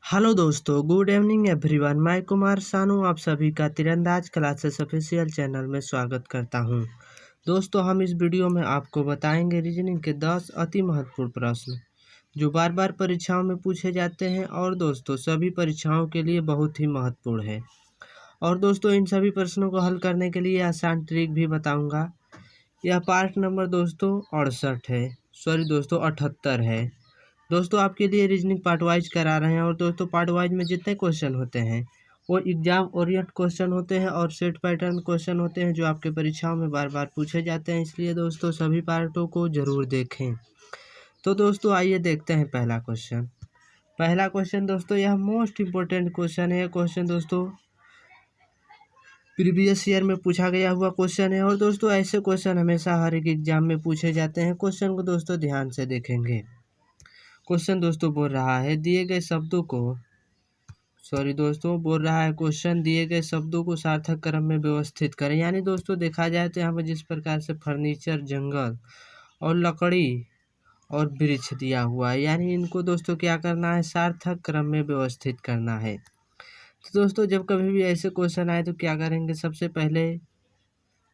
Hello दोस्तों, good evening everyone. मैं कुमार सानू आप सभी का तीरंदाज क्लासेस ऑफिशियल चैनल में स्वागत करता हूं। दोस्तों, हम इस वीडियो में आपको बताएंगे रीजनिंग के 10 अति महत्वपूर्ण प्रश्न जो बार बार परीक्षाओं में पूछे जाते हैं और दोस्तों सभी परीक्षाओं के लिए बहुत ही महत्वपूर्ण है। और दोस्तों, इन सभी प्रश्नों को हल करने के लिए आसान ट्रिक भी बताऊँगा। यह पार्ट नंबर दोस्तों 68 है, सॉरी दोस्तों 78 है। दोस्तों, आपके लिए रीजनिंग पार्ट वाइज करा रहे हैं और दोस्तों पार्ट वाइज में जितने क्वेश्चन होते हैं वो एग्जाम ओरिएंट क्वेश्चन होते हैं और सेट पैटर्न क्वेश्चन होते हैं जो आपके परीक्षाओं में बार बार पूछे जाते हैं। इसलिए दोस्तों सभी पार्टों को जरूर देखें। तो दोस्तों आइए देखते हैं पहला क्वेश्चन दोस्तों, यह मोस्ट इम्पोर्टेंट क्वेश्चन है। क्वेश्चन दोस्तों प्रीवियस ईयर में पूछा गया हुआ क्वेश्चन है और दोस्तों ऐसे क्वेश्चन हमेशा हर एक एग्जाम में पूछे जाते हैं। क्वेश्चन को दोस्तों ध्यान से देखेंगे। क्वेश्चन दोस्तों बोल रहा है दिए गए शब्दों को क्वेश्चन दिए गए शब्दों को सार्थक क्रम में व्यवस्थित करें। यानी दोस्तों देखा जाए तो यहाँ पर जिस प्रकार से फर्नीचर, जंगल और लकड़ी और वृक्ष दिया हुआ है, यानी इनको दोस्तों क्या करना है, सार्थक क्रम में व्यवस्थित करना है। तो दोस्तों जब कभी भी ऐसे क्वेश्चन आए तो क्या करेंगे, सबसे पहले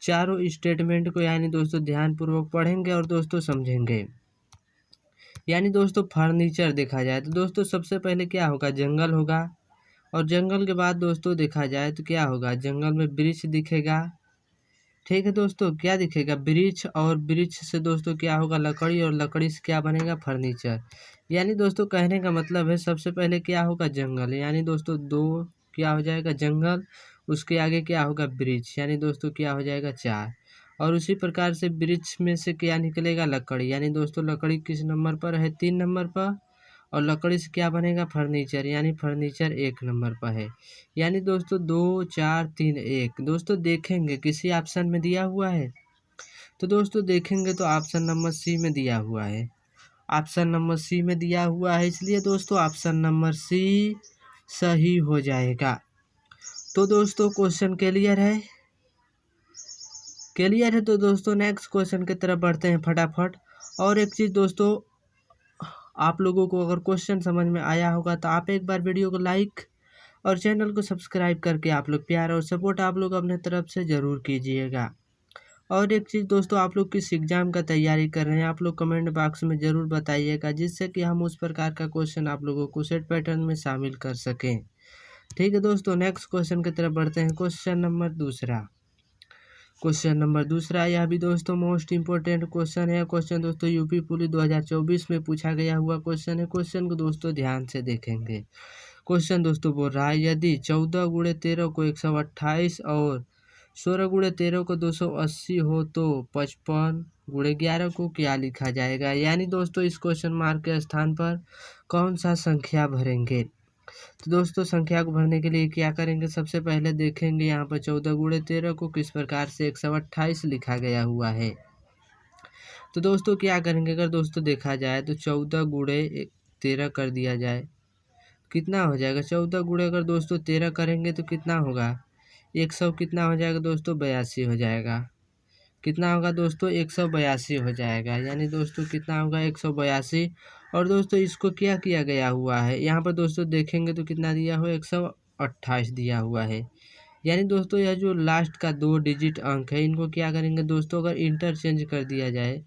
चारों स्टेटमेंट को यानी दोस्तों ध्यानपूर्वक पढ़ेंगे और दोस्तों समझेंगे। यानी दोस्तों फर्नीचर देखा जाए तो दोस्तों सबसे पहले क्या होगा, जंगल होगा और जंगल के बाद दोस्तों देखा जाए तो क्या होगा, जंगल में वृक्ष दिखेगा। ठीक है दोस्तों, क्या दिखेगा, वृक्ष, और वृक्ष से दोस्तों क्या होगा, लकड़ी, और लकड़ी से क्या बनेगा, फर्नीचर। यानी दोस्तों कहने का मतलब है सबसे पहले क्या होगा, जंगल, यानी दोस्तों दो क्या हो जाएगा, जंगल, उसके आगे क्या होगा, वृक्ष, यानी दोस्तों क्या हो जाएगा, चार। और उसी प्रकार से वृक्ष में से क्या निकलेगा, लकड़ी, यानी दोस्तों लकड़ी किस नंबर पर है, 3 नंबर पर। और लकड़ी से क्या बनेगा, फर्नीचर, यानी फर्नीचर 1 नंबर पर है। यानी दोस्तों 2 4 3 1। दोस्तों देखेंगे किसी ऑप्शन में दिया हुआ है तो दोस्तों देखेंगे तो ऑप्शन नंबर सी में दिया हुआ है। ऑप्शन नंबर सी में दिया हुआ है, इसलिए दोस्तों ऑप्शन नंबर सी सही हो जाएगा। तो दोस्तों क्वेश्चन क्लियर है तो दोस्तों नेक्स्ट क्वेश्चन की तरफ बढ़ते हैं फटाफट। और एक चीज़ दोस्तों, आप लोगों को अगर क्वेश्चन समझ में आया होगा तो आप एक बार वीडियो को लाइक और चैनल को सब्सक्राइब करके आप लोग प्यार और सपोर्ट आप लोग अपने तरफ से ज़रूर कीजिएगा। और एक चीज़ दोस्तों, आप लोग किस एग्ज़ाम का तैयारी कर रहे हैं आप लोग कमेंट बॉक्स में ज़रूर बताइएगा, जिससे कि हम उस प्रकार का क्वेश्चन आप लोगों को सेट पैटर्न में शामिल कर सकें। ठीक है दोस्तों, नेक्स्ट क्वेश्चन की तरफ बढ़ते हैं। क्वेश्चन नंबर दूसरा, यह भी दोस्तों मोस्ट इम्पोर्टेंट क्वेश्चन है। क्वेश्चन दोस्तों यूपी पुलिस 2024 में पूछा गया हुआ क्वेश्चन है। क्वेश्चन को दोस्तों ध्यान से देखेंगे। क्वेश्चन दोस्तों बोल रहा है यदि 14 गुणे 13 को 128 और 16 गुणे 13 को 280 हो तो 55 गुणे 11 को क्या लिखा जाएगा। यानी दोस्तों इस क्वेश्चन मार्क के स्थान पर कौन सा संख्या भरेंगे। तो दोस्तों संख्या को भरने के लिए क्या करेंगे, सबसे पहले देखेंगे यहाँ पर 14 गुणे 13 को किस प्रकार से 128 लिखा गया हुआ है। तो दोस्तों क्या करेंगे, अगर दोस्तों देखा जाए तो 14 गुणे 13 कर दिया जाए कितना हो जाएगा, 14 गुणे अगर दोस्तों 13 करेंगे तो कितना होगा, 100 कितना हो जाएगा दोस्तों, 82 हो जाएगा। कितना होगा दोस्तों, 182 हो जाएगा। यानी दोस्तों कितना होगा, 182। और दोस्तों इसको क्या किया गया हुआ है, यहाँ पर दोस्तों देखेंगे तो कितना दिया हुआ है, 128 दिया हुआ है। यानी दोस्तों यह जो लास्ट का 2 डिजिट अंक है इनको क्या करेंगे दोस्तों, अगर इंटरचेंज कर दिया जाए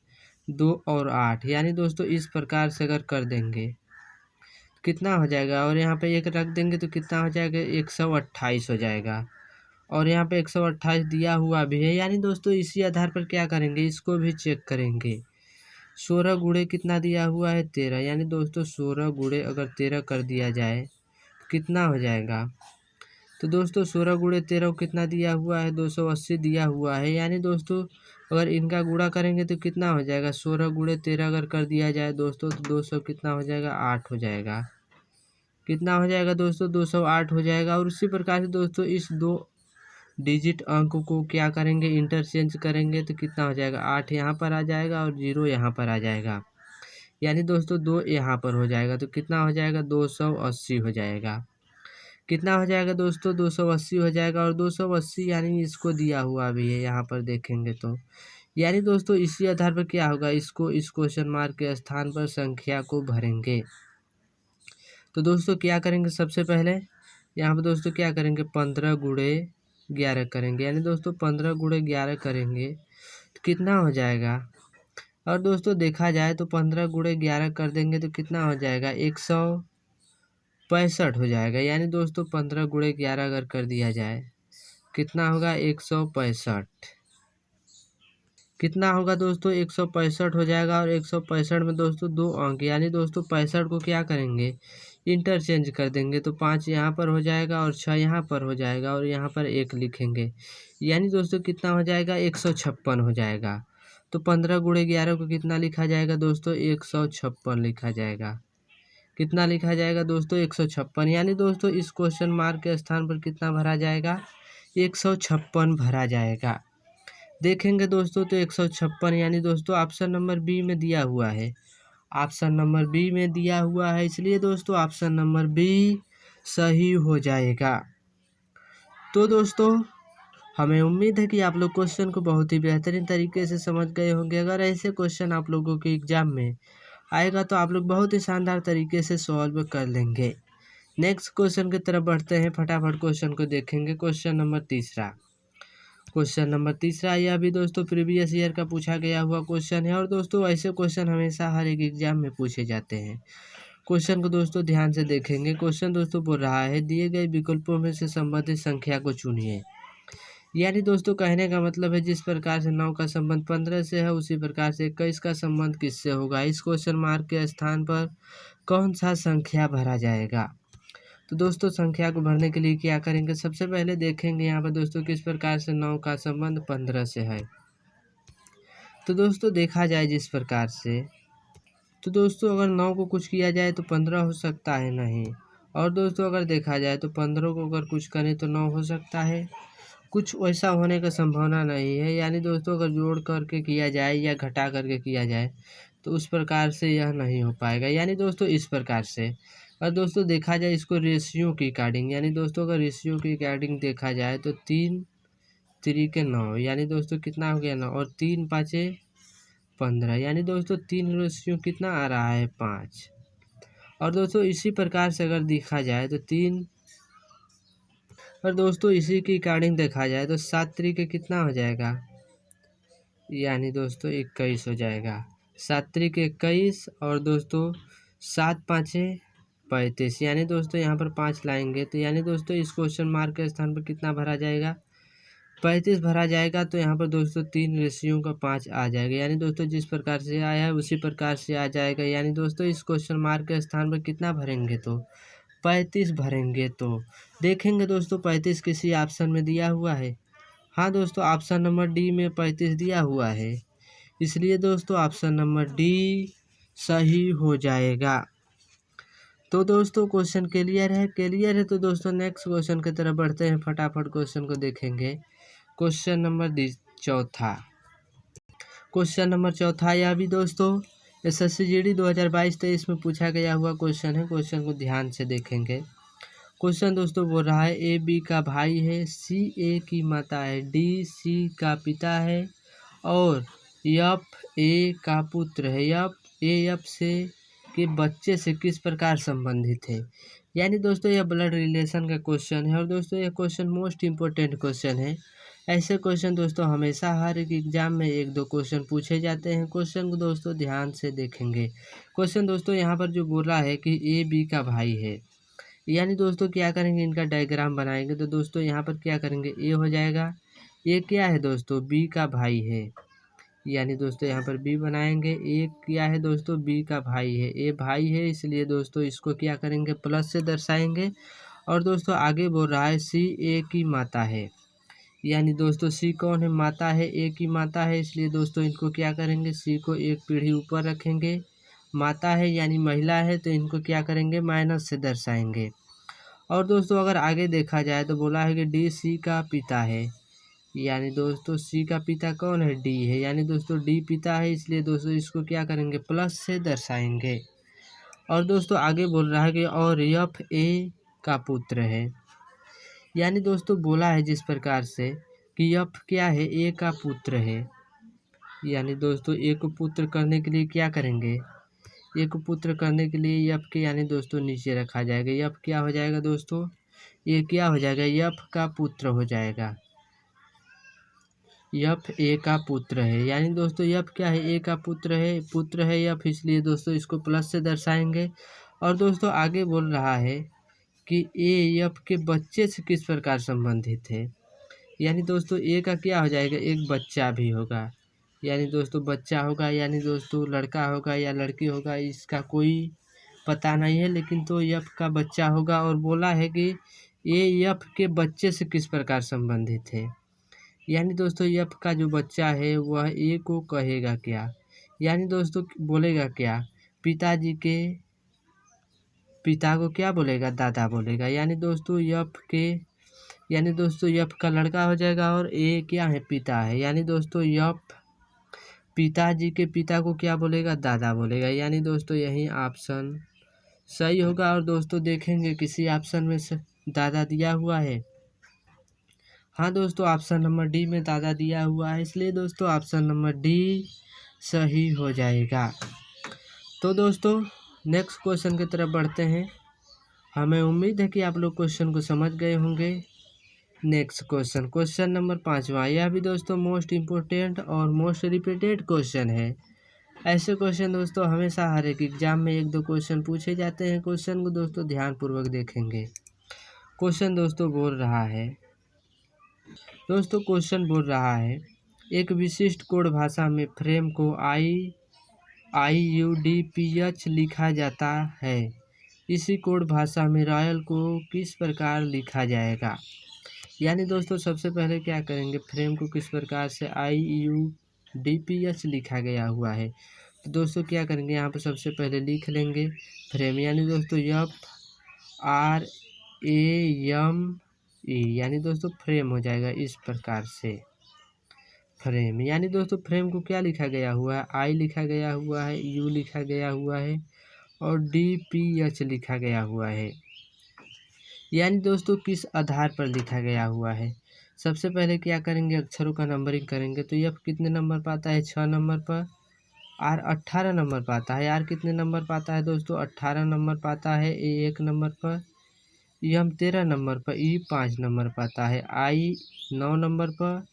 2 और 8, यानी दोस्तों इस प्रकार से अगर कर देंगे तो कितना हो जाएगा, और यहाँ पे 1 रख देंगे तो कितना हो जाएगा, 128 हो जाएगा। और यहाँ पे 128 दिया हुआ भी है। यानी दोस्तों इसी आधार पर क्या करेंगे, इसको भी चेक करेंगे। 16 गुणे कितना दिया हुआ है, 13, यानी दोस्तों 16 गुणे अगर 13 कर दिया जाए तो कितना हो जाएगा। तो दोस्तों 16 गुणे 13 कितना दिया हुआ है, 280 दिया हुआ है। यानी दोस्तों अगर इनका गुणा करेंगे तो कितना हो जाएगा, 16 गुणे 13 अगर कर दिया जाए दोस्तों तो 200 कितना हो जाएगा, 8 हो जाएगा। कितना हो जाएगा दोस्तों, 208 हो जाएगा। और उसी प्रकार से दोस्तों इस 2 डिजिट अंक को क्या करेंगे, इंटरचेंज करेंगे तो कितना हो जाएगा, 8 यहाँ पर आ जाएगा और 0 यहाँ पर आ जाएगा। यानी दोस्तों 2 यहाँ पर हो जाएगा तो कितना हो जाएगा, 280 हो जाएगा। कितना हो जाएगा दोस्तों, 280 हो जाएगा। और 280 यानी इसको दिया हुआ भी है यहाँ पर देखेंगे तो, यानी दोस्तों इसी आधार पर क्या होगा, इसको इस क्वेश्चन मार्क के स्थान पर संख्या को भरेंगे। तो दोस्तों क्या करेंगे, सबसे पहले यहाँ पर दोस्तों क्या करेंगे, 15 गुणे 11 करेंगे, यानी दोस्तों 15 गुणे 11 करेंगे तो कितना हो जाएगा। और दोस्तों देखा जाए तो 15 गुणे 11 कर देंगे तो कितना हो जाएगा, 165 हो जाएगा। यानी दोस्तों 15 गुणे 11 अगर कर दिया जाए कितना होगा, 165। कितना होगा दोस्तों, 165 हो जाएगा। और 165 में दोस्तों 2 अंक, यानी दोस्तों 65 को क्या करेंगे, इंटरचेंज कर देंगे। तो 5 यहाँ पर हो जाएगा और 6 यहाँ पर हो जाएगा और यहाँ पर 1 लिखेंगे। यानी दोस्तों कितना हो जाएगा, 156 हो जाएगा। तो 15 गुणे 11 को कितना लिखा जाएगा दोस्तों, 156 लिखा जाएगा। कितना लिखा जाएगा दोस्तों, 156। यानी दोस्तों इस क्वेश्चन मार्क के स्थान पर कितना भरा जाएगा, 156 भरा जाएगा। देखेंगे दोस्तों तो 156, यानी दोस्तों ऑप्शन नंबर बी में दिया हुआ है। ऑप्शन नंबर बी में दिया हुआ है, इसलिए दोस्तों ऑप्शन नंबर बी सही हो जाएगा। तो दोस्तों हमें उम्मीद है कि आप लोग क्वेश्चन को बहुत ही बेहतरीन तरीके से समझ गए होंगे। अगर ऐसे क्वेश्चन आप लोगों के एग्जाम में आएगा तो आप लोग बहुत ही शानदार तरीके से सॉल्व कर लेंगे। नेक्स्ट क्वेश्चन की तरफ बढ़ते हैं, फटाफट क्वेश्चन को देखेंगे। क्वेश्चन नंबर तीसरा, क्वेश्चन नंबर तीसरा यह भी दोस्तों प्रीवियस ईयर का पूछा गया हुआ क्वेश्चन है। और दोस्तों ऐसे क्वेश्चन हमेशा हर एक एग्जाम में पूछे जाते हैं। क्वेश्चन को दोस्तों ध्यान से देखेंगे। क्वेश्चन दोस्तों बोल रहा है, दिए गए विकल्पों में से संबंधित संख्या को चुनिए। यानी दोस्तों कहने का मतलब है, जिस प्रकार से 9 का संबंध 15 से है उसी प्रकार से 21 का संबंध किससे होगा। इस क्वेश्चन मार्क के स्थान पर कौन सा संख्या भरा जाएगा। तो दोस्तों संख्या को भरने के लिए क्या करेंगे, सबसे पहले देखेंगे यहाँ पर दोस्तों किस प्रकार से 9 का संबंध 15 से है। तो दोस्तों देखा जाए जिस प्रकार से, तो दोस्तों अगर 9 को कुछ किया जाए तो 15 हो सकता है नहीं। और दोस्तों अगर देखा जाए तो 15 को अगर कुछ करें तो 9 हो सकता है, कुछ वैसा होने का संभावना नहीं है। यानी दोस्तों अगर जोड़ करके किया जाए या घटा करके किया जाए तो उस प्रकार से यह नहीं हो पाएगा। यानी दोस्तों इस प्रकार से। और दोस्तों देखा जाए इसको रेशियो की अकॉर्डिंग, यानी दोस्तों अगर रेशियो की अकॉर्डिंग देखा जाए तो 3 3 के 9, यानी दोस्तों कितना हो गया 9, और 3 5 15, यानी दोस्तों 3 रेशियो कितना आ रहा है 5। और दोस्तों इसी प्रकार से अगर देखा जाए तो 3, और दोस्तों इसी की अकॉर्डिंग देखा जाए तो 7 3 के कितना हो जाएगा, यानी दोस्तों 21 हो जाएगा। 7 3 के 21, और दोस्तों 7 5 35, यानी दोस्तों यहाँ पर 5 लाएंगे तो यानी दोस्तों इस क्वेश्चन मार्क के स्थान पर कितना भरा जाएगा, 35 भरा जाएगा। तो यहाँ पर दोस्तों 3 रेशियो का 5 आ जाएगा। यानी दोस्तों जिस प्रकार से आया है उसी प्रकार से आ जाएगा। यानी दोस्तों इस क्वेश्चन मार्क के स्थान पर कितना भरेंगे, तो 35 भरेंगे। तो देखेंगे दोस्तों 35 किसी ऑप्शन में दिया हुआ है। हाँ दोस्तों ऑप्शन नंबर डी में 35 दिया हुआ है, इसलिए दोस्तों ऑप्शन नंबर डी सही हो जाएगा। तो दोस्तों क्वेश्चन क्लियर है, क्लियर है। तो दोस्तों नेक्स्ट क्वेश्चन की तरफ बढ़ते हैं, फटाफट क्वेश्चन को देखेंगे। क्वेश्चन नंबर चौथा, क्वेश्चन नंबर चौथा यह भी दोस्तों एसएससी जीडी 2022-23 में पूछा गया हुआ क्वेश्चन है। क्वेश्चन को ध्यान से देखेंगे। क्वेश्चन दोस्तों बोल रहा है, ए बी का भाई है, सी ए की माता है, डी सी का पिता है और एफ ए का पुत्र है। एफ से के बच्चे से किस प्रकार संबंधित है। यानी दोस्तों यह ब्लड रिलेशन का क्वेश्चन है। और दोस्तों यह क्वेश्चन मोस्ट इम्पोर्टेंट क्वेश्चन है। ऐसे क्वेश्चन दोस्तों हमेशा हर एक एग्जाम में 1-2 क्वेश्चन पूछे जाते हैं। क्वेश्चन को दोस्तों ध्यान से देखेंगे। क्वेश्चन दोस्तों यहाँ पर जो बोला है कि ए बी का भाई है, यानी दोस्तों क्या करेंगे, इनका डायग्राम बनाएंगे। तो दोस्तों यहाँ पर क्या करेंगे, ए हो जाएगा, ए क्या है दोस्तों, बी का भाई है, यानी दोस्तों यहाँ पर बी बनाएंगे। ए क्या है दोस्तों, बी का भाई है, ए भाई है, इसलिए दोस्तों इसको क्या करेंगे, प्लस से दर्शाएंगे। और दोस्तों आगे बोल रहा है सी ए की माता है, यानी दोस्तों सी कौन है, माता है, ए की माता है, इसलिए दोस्तों इनको क्या करेंगे, सी को एक पीढ़ी ऊपर रखेंगे। माता है यानी महिला है, तो इनको क्या करेंगे, माइनस से दर्शाएंगे। और दोस्तों अगर आगे देखा जाए तो बोला है कि डी सी का पिता है, यानी दोस्तों सी का पिता कौन है, डी है, यानी दोस्तों डी पिता है, इसलिए दोस्तों इसको क्या करेंगे, प्लस से दर्शाएंगे। और दोस्तों आगे बोल रहा है कि और एफ ए का पुत्र है, यानी दोस्तों बोला है जिस प्रकार से कि एफ क्या है, ए का पुत्र है, यानी दोस्तों ए को पुत्र करने के लिए क्या करेंगे, ए को पुत्र करने के लिए यफ के यानी दोस्तों नीचे रखा जाएगा। यफ क्या हो जाएगा दोस्तों, ये क्या हो जाएगा, यफ का पुत्र हो जाएगा। यफ ए का पुत्र है, यानी दोस्तों यफ क्या है, ए का पुत्र है यफ, इसलिए दोस्तों इसको प्लस से दर्शाएंगे। और दोस्तों आगे बोल रहा है कि ए यफ के बच्चे से किस प्रकार संबंधित है, यानी दोस्तों ए का क्या हो जाएगा, एक बच्चा भी होगा, यानी दोस्तों बच्चा होगा, यानी दोस्तों लड़का होगा या लड़की होगा, इसका कोई पता नहीं है, लेकिन तो यफ का बच्चा होगा। और बोला है कि ए यफ के बच्चे से किस प्रकार संबंधित है, यानी दोस्तों यफ का जो बच्चा है वह ए को कहेगा क्या, यानी दोस्तों बोलेगा क्या, पिताजी के पिता को क्या बोलेगा, दादा बोलेगा, यानी दोस्तों यानी दोस्तों यफ का लड़का हो जाएगा और ए क्या है, पिता है, यानी दोस्तों यफ पिताजी के पिता को क्या बोलेगा, दादा बोलेगा, यानी दोस्तों यही ऑप्शन सही होगा। और दोस्तों देखेंगे किसी ऑप्शन में से दादा दिया हुआ है, हाँ दोस्तों ऑप्शन नंबर डी में दादा दिया हुआ है, इसलिए दोस्तों ऑप्शन नंबर डी सही हो जाएगा। तो दोस्तों नेक्स्ट क्वेश्चन की तरफ बढ़ते हैं। हमें उम्मीद है कि आप लोग क्वेश्चन को समझ गए होंगे। नेक्स्ट क्वेश्चन नंबर 5वां, यह भी दोस्तों मोस्ट इम्पोर्टेंट और मोस्ट रिपीटेड क्वेश्चन है। ऐसे क्वेश्चन दोस्तों हमेशा हर एक एग्जाम में 1-2 क्वेश्चन पूछे जाते हैं। क्वेश्चन को दोस्तों ध्यानपूर्वक देखेंगे। क्वेश्चन दोस्तों बोल रहा है, एक विशिष्ट कोड भाषा में फ्रेम को IUDPH लिखा जाता है। इसी कोड भाषा में रॉयल को किस प्रकार लिखा जाएगा, यानी दोस्तों सबसे पहले क्या करेंगे, फ्रेम को किस प्रकार से IUDPH लिखा गया हुआ है, तो दोस्तों क्या करेंगे, यहाँ पर सबसे पहले लिख लेंगे फ्रेम, यानी दोस्तों FRAME, यानी दोस्तों फ्रेम हो जाएगा इस प्रकार से फ्रेम, यानी दोस्तों फ्रेम को क्या लिखा गया हुआ है, I लिखा गया हुआ है, U लिखा गया हुआ है और DPH लिखा गया हुआ है, यानी दोस्तों किस आधार पर लिखा गया हुआ है। सबसे पहले क्या करेंगे, अक्षरों का नंबरिंग करेंगे, तो यह कितने नंबर पाता है, 6 नंबर पर, आर 18 नंबर पाता है, आर कितने नंबर पाता है दोस्तों, 18 नंबर पाता है, ए 1 नंबर पर, एम 13 नंबर पर, ई 5 नंबर पाता है, आई 9 नंबर पर,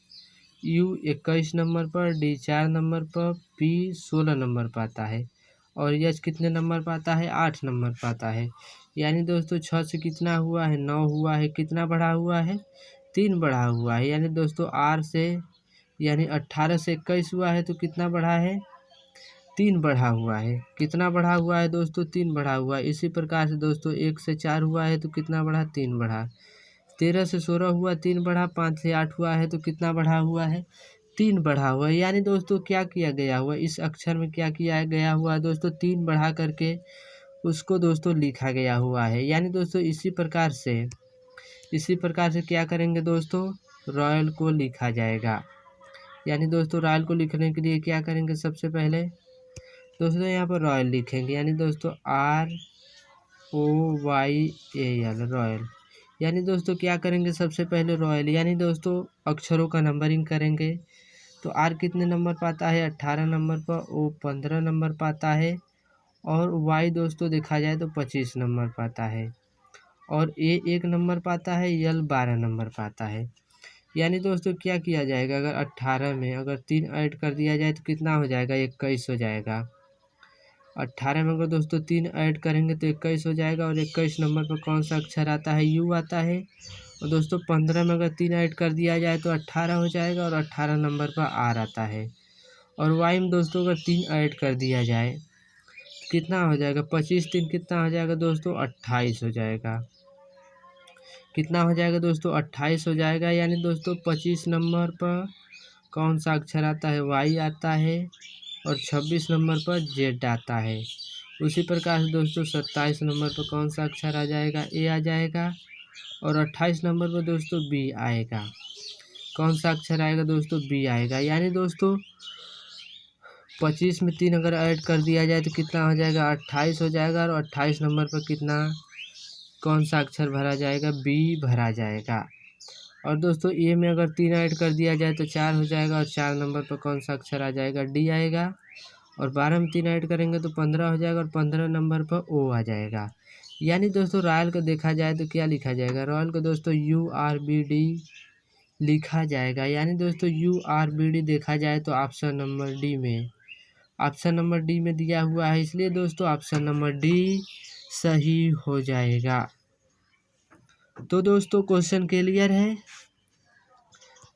यू 21 नंबर पर, डी 4 नंबर पर, पी 16 नंबर पाता है और एच कितने नंबर पाता है, 8 नंबर पाता है, यानी दोस्तों 6 से कितना हुआ है, 9 हुआ है, कितना बढ़ा हुआ है, 3 बढ़ा हुआ है, यानी दोस्तों आर से यानी 18 से 21 हुआ है तो कितना बढ़ा है, 3 बढ़ा हुआ है, कितना बढ़ा हुआ है दोस्तों, 3 बढ़ा हुआ है। इसी प्रकार से दोस्तों 1 से 4 हुआ है तो कितना बढ़ा, 3 बढ़ा, 13 से 16 हुआ, 3 बढ़ा, 5 से 8 हुआ है तो कितना बढ़ा हुआ है, 3 बढ़ा हुआ है, यानी दोस्तों क्या किया गया हुआ, इस अक्षर में क्या किया गया हुआ है दोस्तों, 3 बढ़ा करके उसको दोस्तों लिखा गया हुआ है, यानी दोस्तों इसी प्रकार से क्या करेंगे दोस्तों, रॉयल को लिखा जाएगा, यानी दोस्तों रॉयल को लिखने के लिए क्या करेंगे, सबसे पहले दोस्तों यहाँ पर रॉयल लिखेंगे, यानी दोस्तों ROYAL रॉयल, यानी दोस्तों क्या करेंगे, सबसे पहले रॉयल, यानी दोस्तों अक्षरों का नंबरिंग करेंगे, तो आर कितने नंबर पाता है, 18 नंबर पर, ओ 15 नंबर पाता है और वाई दोस्तों देखा जाए तो 25 नंबर पाता है और ए 1 नंबर पाता है, यल 12 नंबर पाता है, यानी दोस्तों क्या किया जाएगा, अगर 18 में अगर 3 ऐड कर दिया जाए तो कितना हो जाएगा, 21 हो जाएगा। 18 में अगर दोस्तों 3 ऐड करेंगे तो 21 हो जाएगा और 21 नंबर पर कौन सा अक्षर आता है, यू आता है, और दोस्तों 15 में अगर 3 ऐड कर दिया जाए तो 18 हो जाएगा और 18 नंबर पर आर आता है, और वाई में दोस्तों अगर 3 ऐड कर दिया जाए कितना हो जाएगा, 25 3 कितना हो जाएगा दोस्तों, 28 हो जाएगा, कितना हो जाएगा दोस्तों, 28 हो जाएगा, यानी दोस्तों 25 नंबर पर कौन सा अक्षर आता है, वाई आता है और 26 नंबर पर जेड आता है। उसी प्रकार से दोस्तों 27 नंबर पर कौन सा अक्षर आ जाएगा, ए आ जाएगा और 28 नंबर पर दोस्तों बी आएगा, कौन सा अक्षर आएगा दोस्तों, बी आएगा, यानी दोस्तों 25 में 3 अगर ऐड कर दिया जाए तो कितना हो जाएगा, 28 हो जाएगा और 28 नंबर पर कितना कौन सा अक्षर भरा जाएगा, बी भरा जाएगा, और दोस्तों ए में अगर 3 ऐड कर दिया जाए तो 4 हो जाएगा और 4 नंबर पर कौन सा अक्षर आ जाएगा, डी आएगा, और 12 में 3 ऐड करेंगे तो 15 हो जाएगा और 15 नंबर पर ओ आ जाएगा। यानी दोस्तों रॉयल को देखा जाए तो क्या लिखा जाएगा, रॉयल को दोस्तों URBD लिखा जाएगा। यानी दोस्तों URBD देखा जाए तो ऑप्शन नंबर डी में, ऑप्शन नंबर डी में दिया हुआ है, इसलिए दोस्तों ऑप्शन नंबर डी सही हो जाएगा। तो दोस्तों क्वेश्चन क्लियर है,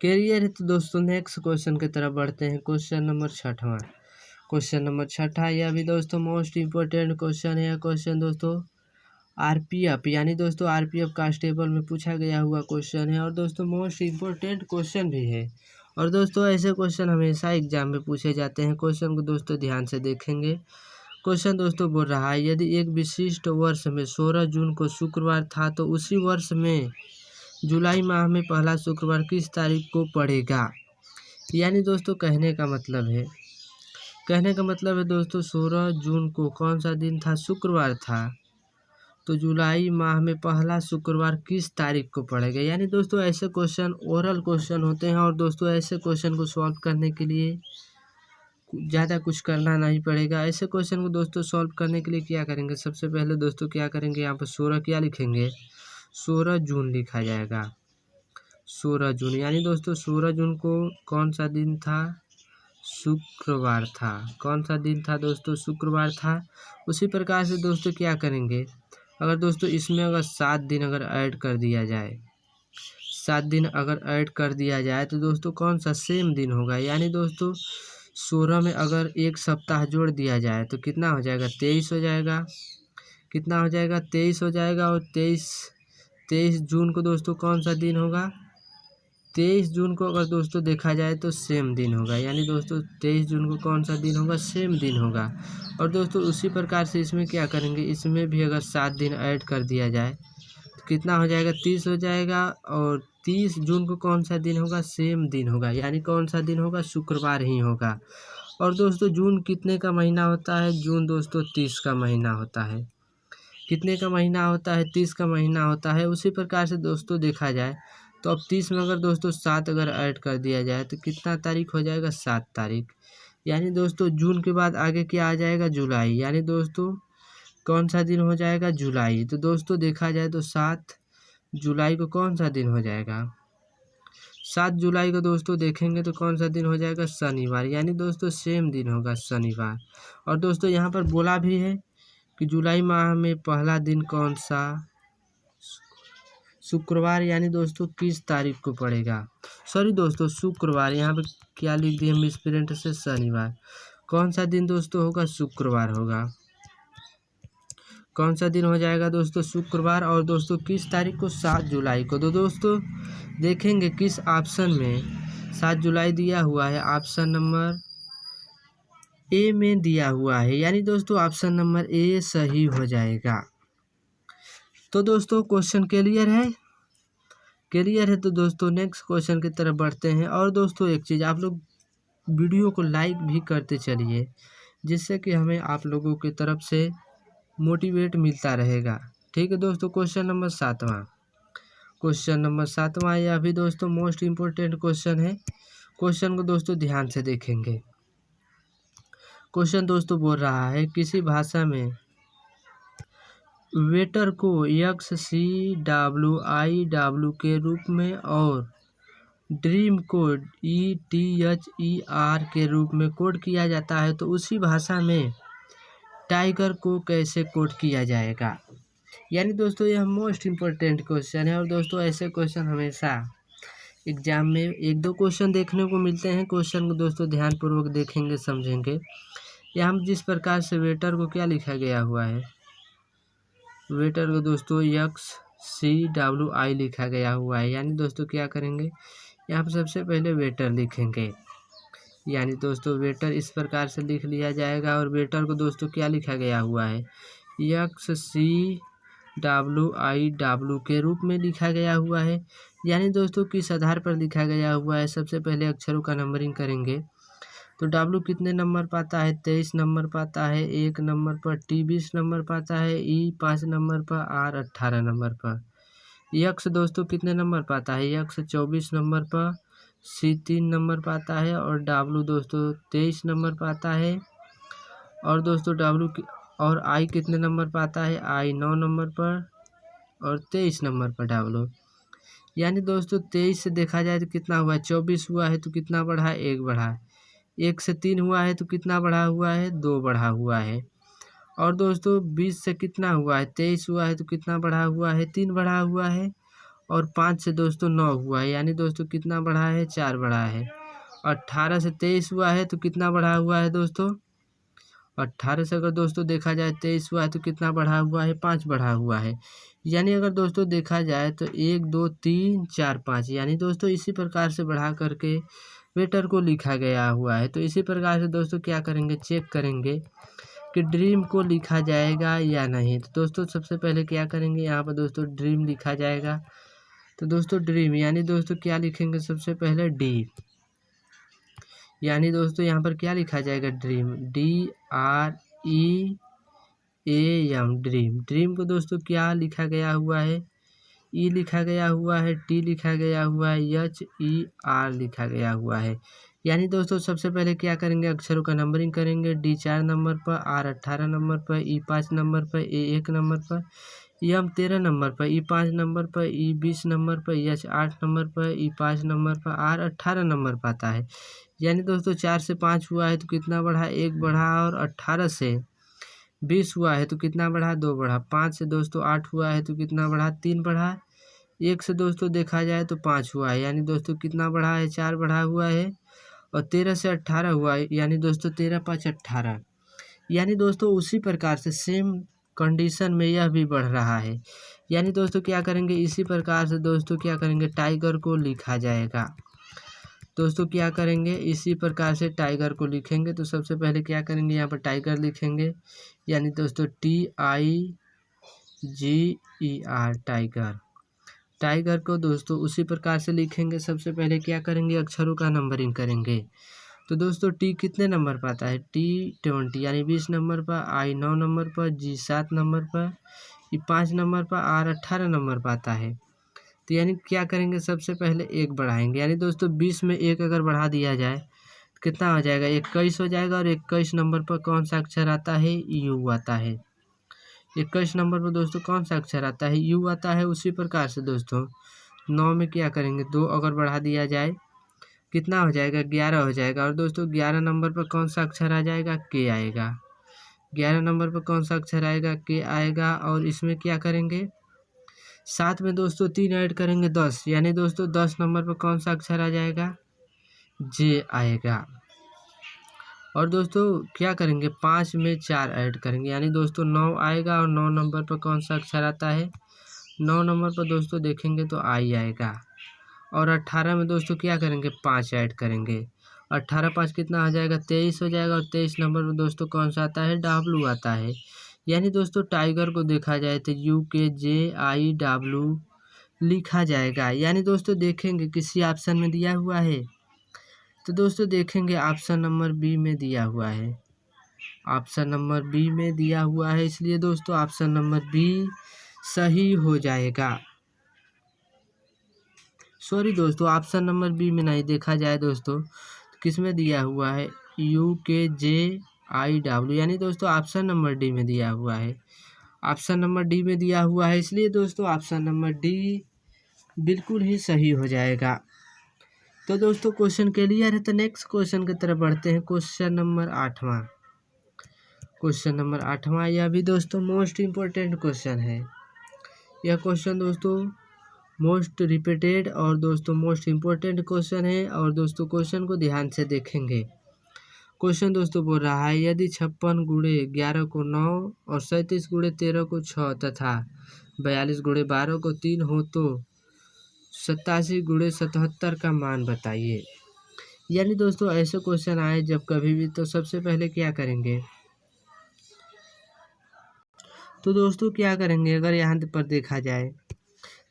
क्लियर है। तो दोस्तों नेक्स्ट क्वेश्चन की तरफ बढ़ते हैं। क्वेश्चन नंबर 6वां, क्वेश्चन नंबर 6 यह भी दोस्तों मोस्ट इम्पोर्टेंट क्वेश्चन है। क्वेश्चन दोस्तों RPF यानी दोस्तों RPF कांस्टेबल में पूछा गया हुआ क्वेश्चन है और दोस्तों मोस्ट इम्पोर्टेंट क्वेश्चन भी है। और दोस्तों ऐसे क्वेश्चन हमेशा एग्जाम में पूछे जाते हैं। क्वेश्चन को दोस्तों ध्यान से देखेंगे। क्वेश्चन दोस्तों बोल रहा है, यदि एक विशिष्ट वर्ष में 16 जून को शुक्रवार था तो उसी वर्ष में जुलाई माह में पहला शुक्रवार किस तारीख को पड़ेगा। यानी दोस्तों कहने का मतलब है, कहने का मतलब है दोस्तों 16 जून को कौन सा दिन था, शुक्रवार था, तो जुलाई माह में पहला शुक्रवार किस तारीख को पड़ेगा। यानी दोस्तों ऐसे क्वेश्चन ओरल क्वेश्चन होते हैं और दोस्तों ऐसे क्वेश्चन को सॉल्व करने के लिए ज़्यादा कुछ करना नहीं पड़ेगा। ऐसे क्वेश्चन को दोस्तों सॉल्व करने के लिए क्या करेंगे, सबसे पहले दोस्तों क्या करेंगे, यहाँ पर 16 क्या लिखेंगे, 16 जून लिखा जाएगा, 16 जून। यानी दोस्तों 16 जून को कौन सा दिन था, शुक्रवार था। कौन सा दिन था दोस्तों, शुक्रवार था। उसी प्रकार से दोस्तों क्या करेंगे, अगर दोस्तों इसमें अगर 7 दिन अगर ऐड कर दिया जाए, 7 दिन अगर ऐड कर दिया जाए तो दोस्तों कौन सा सेम दिन होगा। यानी दोस्तों 16 में अगर एक सप्ताह जोड़ दिया जाए तो कितना हो जाएगा, 23 हो जाएगा। कितना हो जाएगा, 23 हो जाएगा। और 23 जून को दोस्तों कौन सा दिन होगा, 23 जून को अगर दोस्तों देखा जाए तो सेम दिन होगा। यानी दोस्तों 23 जून को कौन सा दिन होगा, सेम दिन होगा। और दोस्तों उसी प्रकार से इसमें क्या करेंगे, इसमें भी अगर 7 दिन ऐड कर दिया जाए तो कितना हो जाएगा, 30 हो जाएगा। और 30 जून को कौन सा दिन होगा, सेम दिन होगा। यानी कौन सा दिन होगा, शुक्रवार ही होगा। और दोस्तों जून कितने का महीना होता है, जून दोस्तों 30 का महीना होता है। कितने का महीना होता है, 30 का महीना होता है। उसी प्रकार से दोस्तों देखा जाए तो अब 30 में अगर दोस्तों 7 अगर ऐड कर दिया जाए तो कितना तारीख हो जाएगा, 7 तारीख। यानी दोस्तों जून के बाद आगे क्या आ जाएगा, जुलाई। यानी दोस्तों कौन सा दिन हो जाएगा, जुलाई। तो दोस्तों देखा जाए तो 7 जुलाई को कौन सा दिन हो जाएगा, 7 जुलाई को दोस्तों देखेंगे तो कौन सा दिन हो जाएगा, शनिवार। यानी दोस्तों सेम दिन होगा, शनिवार। और दोस्तों यहाँ पर बोला भी है कि जुलाई माह में पहला दिन कौन सा, शुक्रवार। यानी दोस्तों किस तारीख को पड़ेगा, सॉरी दोस्तों शुक्रवार, यहाँ पे क्या लिख दिए मिसप्रिंट से, शनिवार। कौन सा दिन दोस्तों होगा, शुक्रवार होगा। कौन सा दिन हो जाएगा दोस्तों, शुक्रवार। और दोस्तों किस तारीख को, 7 जुलाई को। तो दोस्तों देखेंगे किस ऑप्शन में 7 जुलाई दिया हुआ है, ऑप्शन नंबर ए में दिया हुआ है। यानी दोस्तों ऑप्शन नंबर ए सही हो जाएगा। तो दोस्तों क्वेश्चन क्लियर है, क्लियर है। तो दोस्तों नेक्स्ट क्वेश्चन की तरफ बढ़ते हैं। और दोस्तों एक चीज़, आप लोग वीडियो को लाइक भी करते चलिए, जिससे कि हमें आप लोगों की तरफ से मोटिवेट मिलता रहेगा। ठीक है दोस्तों, क्वेश्चन नंबर 7वां, क्वेश्चन नंबर 7वां यह भी दोस्तों मोस्ट इम्पोर्टेंट क्वेश्चन है। क्वेश्चन को दोस्तों ध्यान से देखेंगे। क्वेश्चन दोस्तों बोल रहा है, किसी भाषा में वेटर को XCWIW के रूप में और ड्रीम को ETHER के रूप में कोड किया जाता है, तो उसी भाषा में टाइगर को कैसे कोड किया जाएगा। यानी दोस्तों यह मोस्ट इम्पोर्टेंट क्वेश्चन है। और दोस्तों ऐसे क्वेश्चन हमेशा एग्जाम में 1-2 क्वेश्चन देखने को मिलते हैं। क्वेश्चन को दोस्तों ध्यानपूर्वक देखेंगे, समझेंगे। यहाँ जिस प्रकार से वेटर को क्या लिखा गया हुआ है, वेटर को दोस्तों XCWI लिखा गया हुआ है। यानी दोस्तों क्या करेंगे, यहाँ पर सबसे पहले वेटर लिखेंगे। यानी दोस्तों वेटर इस प्रकार से लिख लिया जाएगा। और वेटर को दोस्तों क्या लिखा गया हुआ है, XCWIW के रूप में लिखा गया हुआ है। यानी दोस्तों किस आधार पर लिखा गया हुआ है, सबसे पहले अक्षरों का नंबरिंग करेंगे। तो W कितने नंबर पाता है, 23 नंबर पाता है 1 नंबर पर, T 20 नंबर पाता है, E 5 नंबर पर, R 18 नंबर पर। X दोस्तों कितने नंबर पाता है, X 24 नंबर पर, C 3 नंबर पाता है और W दोस्तों 23 नंबर पाता है। और दोस्तों और आई कितने नंबर पर आता है, आई 9 नंबर पर और 23 नंबर पर W। यानी दोस्तों 23 से देखा जाए तो कितना हुआ है, 24 हुआ है तो कितना बढ़ा है, 1 बढ़ा है। 1 से 3 हुआ है तो कितना बढ़ा हुआ है, 2 बढ़ा हुआ है। और दोस्तों 20 से कितना हुआ है, 23 हुआ है तो कितना बढ़ा हुआ है, 3 बढ़ा हुआ है। और 5 से दोस्तों 9 हुआ है, यानी दोस्तों कितना बढ़ा है, 4 बढ़ा है। 18 से 23 हुआ है तो कितना बढ़ा हुआ है दोस्तों, 18 से अगर दोस्तों देखा जाए 23 हुआ है तो कितना बढ़ा हुआ है, 5 बढ़ा हुआ है। यानी अगर दोस्तों देखा जाए तो 1 2 3 4 5, यानी दोस्तों इसी प्रकार से बढ़ा करके वेटर को लिखा गया हुआ है। तो इसी प्रकार से दोस्तों क्या करेंगे, चेक करेंगे कि ड्रीम को लिखा जाएगा या नहीं। तो दोस्तों सबसे पहले क्या करेंगे, यहाँ पर दोस्तों ड्रीम लिखा जाएगा। तो दोस्तों ड्रीम यानी दोस्तों क्या लिखेंगे, सबसे पहले डी, यानी दोस्तों यहाँ पर क्या लिखा जाएगा, ड्रीम, DREAM, ड्रीम। ड्रीम को दोस्तों क्या लिखा गया हुआ है, ई लिखा गया हुआ है, टी लिखा गया हुआ है, HER लिखा गया हुआ है। यानी दोस्तों सबसे पहले क्या करेंगे, अक्षरों का नंबरिंग करेंगे। D 4 नंबर पर, R 18 नंबर पर, E 5 नंबर पर, A 1 नंबर पर, M 13 नंबर पर, E 5 नंबर पर, E 20 नंबर पर, H 8 नंबर पर, E 5 नंबर पर, R 18 नंबर पर आता है। यानी दोस्तों 4 से 5 हुआ है तो कितना बढ़ा, 1 बढ़ा। और 18 से 20 हुआ है तो कितना बढ़ा, 2 बढ़ा। 5 से दोस्तों 8 हुआ है तो कितना बढ़ा, 3 बढ़ा। 1 से दोस्तों देखा जाए तो 5 हुआ है, यानी दोस्तों कितना बढ़ा है, 4 बढ़ा हुआ है। और 13 से 18 हुआ है, यानी दोस्तों 13 5 18। यानी दोस्तों उसी प्रकार से सेम कंडीशन में यह भी बढ़ रहा है। यानी दोस्तों क्या करेंगे, इसी प्रकार से दोस्तों क्या करेंगे, टाइगर को लिखा जाएगा। दोस्तों क्या करेंगे, इसी प्रकार से टाइगर को लिखेंगे। तो सबसे पहले क्या करेंगे, यहाँ पर टाइगर लिखेंगे, यानी दोस्तों TIGER, टाइगर। टाइगर को दोस्तों उसी प्रकार से लिखेंगे। सबसे पहले क्या करेंगे, अक्षरों का नंबरिंग करेंगे। तो दोस्तों टी कितने नंबर पर आता है, T 20, यानी 20 नंबर पर, I 9 नंबर पर, G 7 नंबर पर, E 5 नंबर पर, R 18 नंबर पर आता है। तो यानी क्या करेंगे, सबसे पहले 1 बढ़ाएंगे, यानी दोस्तों 20 में 1 अगर बढ़ा दिया जाए तो कितना हो जाएगा, 21 हो जाएगा। और 21 नंबर पर कौन सा अक्षर आता है, U आता है। 21 नंबर पर दोस्तों कौन सा अक्षर आता है, U आता है। उसी प्रकार से दोस्तों 9 में क्या करेंगे, 2 अगर बढ़ा दिया जाए कितना हो जाएगा, 11 हो जाएगा। और दोस्तों 11 नंबर पर कौन सा अक्षर आ जाएगा, K आएगा। 11 नंबर पर कौन सा अक्षर आएगा, K आएगा। और इसमें क्या करेंगे, साथ में दोस्तों 3 ऐड करेंगे, 10, यानी दोस्तों 10 नंबर पर कौन सा अक्षर आ जाएगा, J आएगा। और दोस्तों क्या करेंगे, 5 में 4 ऐड करेंगे, यानी दोस्तों 9 आएगा। और 9 नंबर पर कौन सा अक्षर आता है, 9 नंबर पर दोस्तों देखेंगे तो I आएगा। और 18 में दोस्तों क्या करेंगे, 5 ऐड करेंगे। 18 5 कितना आ जाएगा, 23 हो जाएगा। और 23 नंबर पर दोस्तों कौन सा आता है, W आता है। यानी दोस्तों टाइगर को देखा जाए तो UKJIW लिखा जाएगा। यानी दोस्तों देखेंगे किसी ऑप्शन में दिया हुआ है, तो दोस्तों देखेंगे ऑप्शन नंबर बी में दिया हुआ है। ऑप्शन नंबर बी में दिया हुआ है, इसलिए दोस्तों ऑप्शन नंबर बी सही हो जाएगा। सॉरी दोस्तों, ऑप्शन नंबर बी में नहीं, देखा जाए दोस्तों किस में दिया हुआ है, UKJIW, यानी दोस्तों ऑप्शन नंबर डी में दिया हुआ है। ऑप्शन नंबर डी में दिया हुआ है, इसलिए दोस्तों ऑप्शन नंबर डी बिल्कुल ही सही हो जाएगा। तो दोस्तों क्वेश्चन क्लियर है, तो नेक्स्ट क्वेश्चन की तरफ बढ़ते हैं। क्वेश्चन नंबर 8वां। क्वेश्चन नंबर 8वां, यह भी दोस्तों मोस्ट इम्पोर्टेंट क्वेश्चन है। यह क्वेश्चन दोस्तों मोस्ट रिपीटेड और दोस्तों मोस्ट इम्पोर्टेंट क्वेश्चन है। और दोस्तों क्वेश्चन को ध्यान से देखेंगे। क्वेश्चन दोस्तों बोल रहा है, यदि 56 गुणे 11 को 9 और 37 गुणे 13 को 6 तथा 42 गुणे 12 को 3 हो तो 87 गुणे 77 का मान बताइए। यानी दोस्तों ऐसे क्वेश्चन आए जब कभी भी, तो सबसे पहले क्या करेंगे, तो दोस्तों क्या करेंगे, अगर यहाँ पर देखा जाए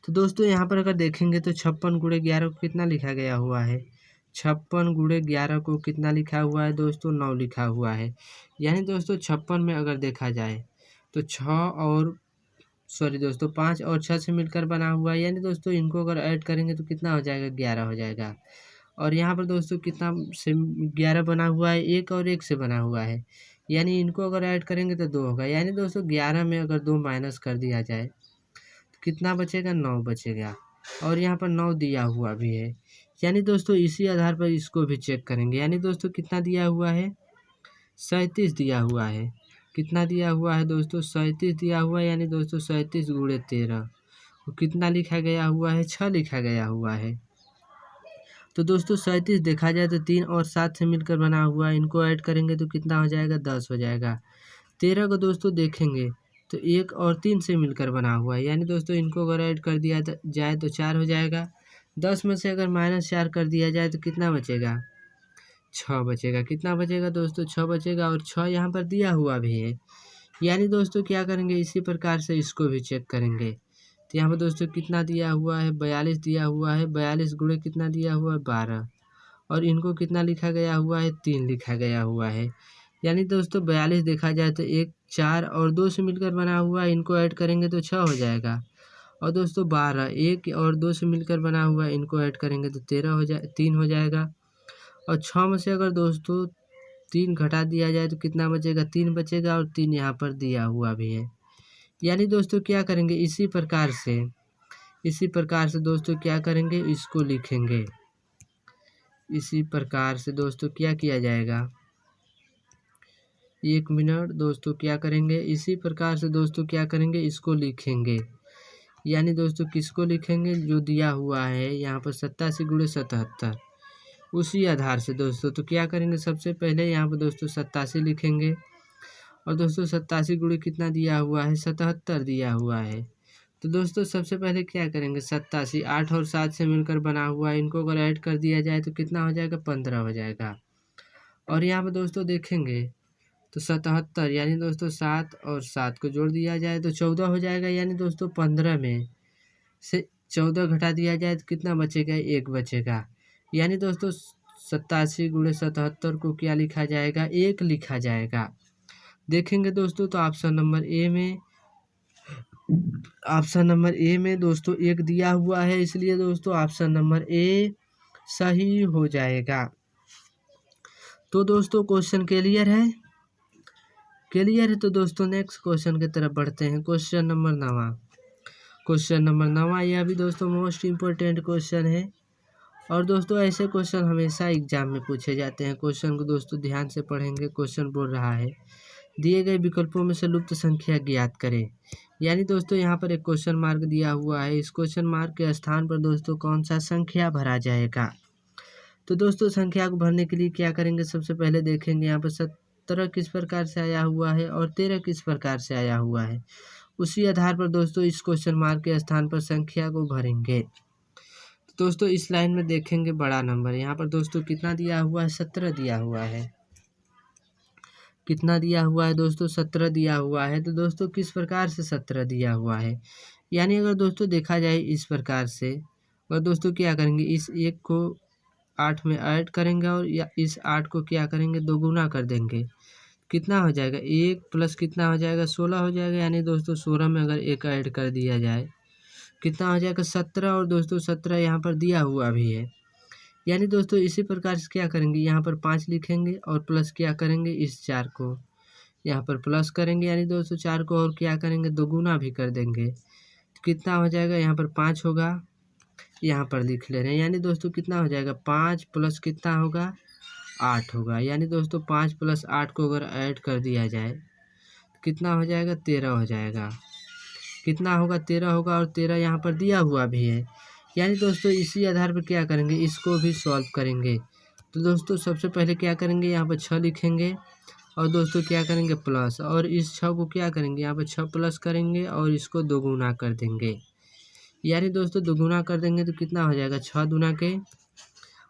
तो दोस्तों यहाँ पर अगर देखेंगे तो 56 गुणे 11 को कितना लिखा गया हुआ है, 56 गुणे 11 को कितना लिखा हुआ है दोस्तों, 9 लिखा हुआ है। यानी दोस्तों 56 में अगर देखा जाए तो 5 और 6 से मिलकर बना हुआ है। यानी दोस्तों इनको अगर ऐड करेंगे तो कितना हो जाएगा, 11 हो जाएगा। और यहाँ पर दोस्तों कितना से 11 बना हुआ है, 1 और 1 से बना हुआ है, यानी इनको अगर ऐड करेंगे तो 2 होगा। यानी दोस्तों 11 में अगर 2 माइनस कर दिया जाए तो कितना बचेगा, 9 बचेगा। और यहाँ पर 9 दिया हुआ भी है। यानी दोस्तों इसी आधार पर इसको भी चेक करेंगे। यानी दोस्तों कितना दिया हुआ है, 37 दिया हुआ है। कितना दिया हुआ है दोस्तों, 37 दिया हुआ है। यानी दोस्तों 37 गुणे 13 कितना लिखा गया हुआ है, 6 लिखा गया हुआ है। तो दोस्तों 37 देखा जाए तो 3 और 7 से मिलकर बना हुआ है। इनको ऐड करेंगे तो कितना हो जाएगा, 10 हो जाएगा। 13 को दोस्तों देखेंगे तो 1 और 3 से मिलकर बना हुआ है। यानी दोस्तों इनको अगर ऐड कर दिया जाए तो 4 हो जाएगा। 10 में से अगर -4 कर दिया जाए तो कितना बचेगा, 6 बचेगा। कितना बचेगा दोस्तों, 6 बचेगा। और 6 यहाँ पर दिया हुआ भी है। यानी दोस्तों क्या करेंगे, इसी प्रकार से इसको भी चेक करेंगे। तो यहाँ पर दोस्तों कितना दिया हुआ है, 42 दिया हुआ है। 42 गुणे कितना दिया हुआ है, 12। और इनको कितना लिखा गया हुआ है, 3 लिखा गया हुआ है। यानी दोस्तों 42 देखा जाए तो 1, 4 और 2 से मिलकर बना हुआ है। इनको ऐड करेंगे तो 6 हो जाएगा। और दोस्तों 12 1 और 2 से मिलकर बना हुआ है। इनको ऐड करेंगे तो 3 हो जाएगा। और 6 में से अगर दोस्तों 3 घटा दिया जाए तो कितना बचेगा, 3 बचेगा। और 3 यहाँ पर दिया हुआ भी है। यानी दोस्तों क्या करेंगे, इसी प्रकार से दोस्तों क्या करेंगे, इसको लिखेंगे। इसी प्रकार से दोस्तों क्या किया जाएगा, 1 मिनट दोस्तों, क्या करेंगे, इसी प्रकार से दोस्तों क्या करेंगे, इसको लिखेंगे। यानी दोस्तों किसको लिखेंगे, जो दिया हुआ है यहाँ पर 87 गुणे 77, उसी आधार से दोस्तों। तो क्या करेंगे, सबसे पहले यहाँ पर दोस्तों 87 लिखेंगे। और दोस्तों 87 गुणे कितना दिया हुआ है, 77 दिया हुआ है। तो दोस्तों सबसे पहले क्या करेंगे, 87 8 और 7 से मिलकर बना हुआ है। इनको अगर ऐड कर दिया जाए तो कितना हो जाएगा, 15 हो जाएगा। और यहाँ पर दोस्तों देखेंगे तो 77, यानी दोस्तों 7 और 7 को जोड़ दिया जाए तो 14 हो जाएगा। यानी दोस्तों 15 में से 14 घटा दिया जाए तो कितना बचेगा, 1 बचेगा। यानी दोस्तों 87 गुणे 77 को क्या लिखा जाएगा, 1 लिखा जाएगा। देखेंगे दोस्तों तो ऑप्शन नंबर ए में दोस्तों 1 दिया हुआ है। इसलिए दोस्तों ऑप्शन नंबर ए सही हो जाएगा। तो दोस्तों क्वेश्चन क्लियर है, तो दोस्तों नेक्स्ट क्वेश्चन की तरफ बढ़ते हैं। क्वेश्चन नंबर 9, यह भी दोस्तों मोस्ट इम्पोर्टेंट क्वेश्चन है। और दोस्तों ऐसे क्वेश्चन हमेशा एग्जाम में पूछे जाते हैं। क्वेश्चन को दोस्तों ध्यान से पढ़ेंगे। क्वेश्चन बोल रहा है, दिए गए विकल्पों में से लुप्त संख्या ज्ञात करें। यानी दोस्तों यहाँ पर एक क्वेश्चन मार्क दिया हुआ है। इस क्वेश्चन मार्क के स्थान पर दोस्तों कौन सा संख्या भरा जाएगा। तो दोस्तों संख्या को भरने के लिए क्या करेंगे, सबसे पहले देखेंगे यहाँ पर 17 किस प्रकार से आया हुआ है और 13 किस प्रकार से आया हुआ है। उसी आधार पर दोस्तों इस क्वेश्चन मार्क के स्थान पर संख्या को भरेंगे। तो दोस्तों इस लाइन में देखेंगे बड़ा नंबर, यहाँ पर दोस्तों कितना दिया हुआ है, 17 दिया हुआ है। कितना दिया हुआ है दोस्तों, 17 दिया हुआ है। तो दोस्तों किस प्रकार से 17 दिया हुआ है, यानी अगर दोस्तों देखा जाए इस प्रकार से, और दोस्तों क्या करेंगे, इस 1 को 8 में ऐड करेंगे और या इस 8 को क्या करेंगे, दोगुना कर देंगे। कितना हो जाएगा, 1 प्लस कितना हो जाएगा, 16 हो जाएगा। यानी दोस्तों 16 में अगर 1 ऐड कर दिया जाए कितना हो जाएगा, 17। और दोस्तों 17 यहाँ पर दिया हुआ भी है। यानी दोस्तों इसी प्रकार से क्या करेंगे, यहाँ पर 5 लिखेंगे और प्लस क्या करेंगे, इस 4 को यहाँ पर प्लस करेंगे। यानी दोस्तों 4 को और क्या करेंगे, दोगुना भी कर देंगे। तो कितना हो जाएगा, यहाँ पर 5 होगा, यहाँ पर लिख ले रहे हैं। यानी दोस्तों कितना हो जाएगा, 5 प्लस कितना होगा, 8 होगा। यानी दोस्तों 5 प्लस 8 को अगर ऐड कर दिया जाए तो कितना हो जाएगा, 13 हो जाएगा। कितना होगा, 13 होगा। और 13 यहाँ पर दिया हुआ भी है। यानी दोस्तों इसी आधार पर क्या करेंगे, इसको भी सॉल्व करेंगे। तो दोस्तों सबसे पहले क्या करेंगे, यहाँ पर 6 लिखेंगे और दोस्तों क्या करेंगे, प्लस, और इस 6 को क्या करेंगे, यहाँ पर 6 प्लस करेंगे और इसको दोगुना कर देंगे। यानी दोस्तों दोगुना कर देंगे तो कितना हो जाएगा, 6 दूना के,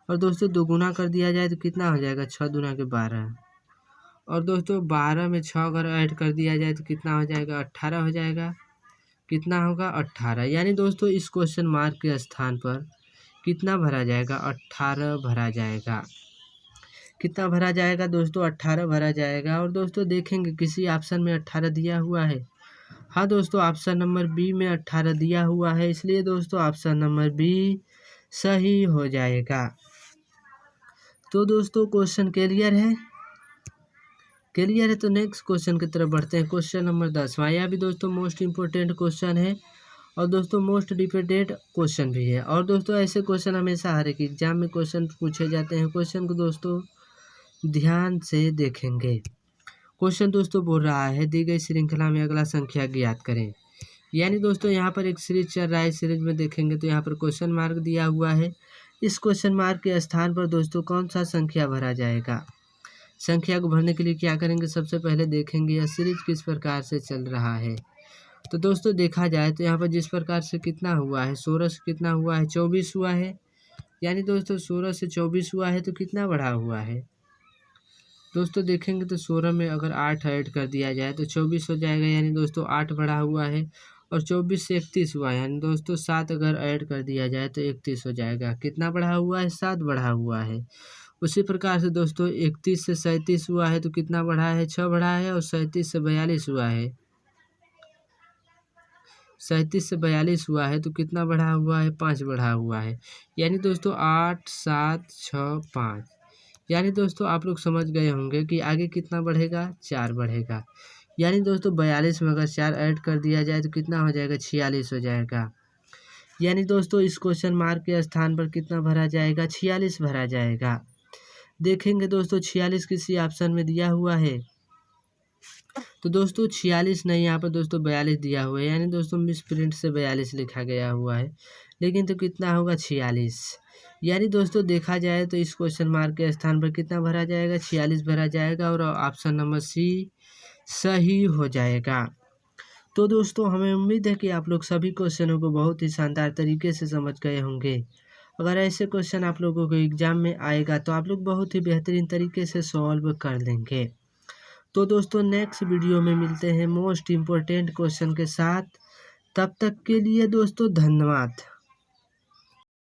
और दोस्तों दोगुना कर दिया जाए तो कितना हो जाएगा, 6 दूना के 12। और दोस्तों 12 में 6 अगर ऐड कर दिया जाए तो कितना हो जाएगा, 18 हो जाएगा। कितना होगा, 18। यानी दोस्तों इस क्वेश्चन मार्क के स्थान पर कितना भरा जाएगा, 18 भरा जाएगा। कितना भरा जाएगा दोस्तों, 18 भरा जाएगा। और दोस्तों देखेंगे किसी ऑप्शन में 18 दिया हुआ है। हाँ दोस्तों ऑप्शन नंबर बी में 18 दिया हुआ है। इसलिए दोस्तों ऑप्शन नंबर बी सही हो जाएगा। तो दोस्तों क्वेश्चन क्लियर है, क्लियर है। तो नेक्स्ट क्वेश्चन की तरफ बढ़ते हैं। क्वेश्चन नंबर 10वां, यह भी दोस्तों मोस्ट इंपॉर्टेंट क्वेश्चन है और दोस्तों मोस्ट डिबेटेड क्वेश्चन भी है। और दोस्तों ऐसे क्वेश्चन हमेशा हर एक एग्जाम में क्वेश्चन पूछे जाते हैं। क्वेश्चन को दोस्तों ध्यान से देखेंगे। क्वेश्चन दोस्तों बोल रहा है, दी गई श्रृंखला में अगला संख्या ज्ञात करें। यानी दोस्तों यहाँ पर एक सीरीज चल रहा है, सीरीज में देखेंगे तो यहाँ पर क्वेश्चन मार्क दिया हुआ है। इस क्वेश्चन मार्क के स्थान पर दोस्तों कौन सा संख्या भरा जाएगा। संख्या को भरने के लिए क्या करेंगे, सबसे पहले देखेंगे यह सीरीज किस प्रकार से चल रहा है। तो दोस्तों देखा जाए तो यहाँ पर जिस प्रकार से कितना हुआ है, 16 से कितना हुआ है, 24 हुआ है। यानी दोस्तों 16 से 24 हुआ है तो कितना बढ़ा हुआ है। दोस्तों देखेंगे तो 16 में अगर 8 ऐड कर दिया जाए तो 24 हो जाएगा। यानी दोस्तों 8 बढ़ा हुआ है। और 24 से 31 हुआ है, यानी दोस्तों 7 अगर ऐड कर दिया जाए तो 31 हो जाएगा। कितना बढ़ा हुआ है, 7 बढ़ा हुआ है। उसी प्रकार से दोस्तों 31 से 37 हुआ है तो कितना बढ़ा है, 6 बढ़ा है। और 37 से 42 हुआ है, 37 से 42 हुआ है तो कितना बढ़ा हुआ है, 5 बढ़ा हुआ है। यानी दोस्तों 8 7 6 5। यानी दोस्तों आप लोग समझ गए होंगे कि आगे कितना बढ़ेगा, 4 बढ़ेगा। यानी दोस्तों 42 में अगर 4 ऐड कर दिया जाए तो कितना हो जाएगा, 46 हो जाएगा। यानी दोस्तों इस क्वेश्चन मार्क के स्थान पर कितना भरा जाएगा, 46 भरा जाएगा। देखेंगे दोस्तों 46 किसी ऑप्शन में दिया हुआ है तो दोस्तों 46 नहीं, यहाँ पर दोस्तों 42 दिया हुआ है। यानी दोस्तों मिस प्रिंट से 42 लिखा गया हुआ है, लेकिन तो कितना होगा, 46। यानी दोस्तों देखा जाए तो इस क्वेश्चन मार्क के स्थान पर कितना भरा जाएगा, 46 भरा जाएगा। और ऑप्शन नंबर सी सही हो जाएगा। तो दोस्तों हमें उम्मीद है कि आप लोग सभी क्वेश्चनों को बहुत ही शानदार तरीके से समझ गए होंगे। अगर ऐसे क्वेश्चन आप लोगों को एग्जाम में आएगा तो आप लोग बहुत ही बेहतरीन तरीके से सॉल्व कर लेंगे। तो दोस्तों नेक्स्ट वीडियो में मिलते हैं मोस्ट इम्पोर्टेंट क्वेश्चन के साथ। तब तक के लिए दोस्तों धन्यवाद।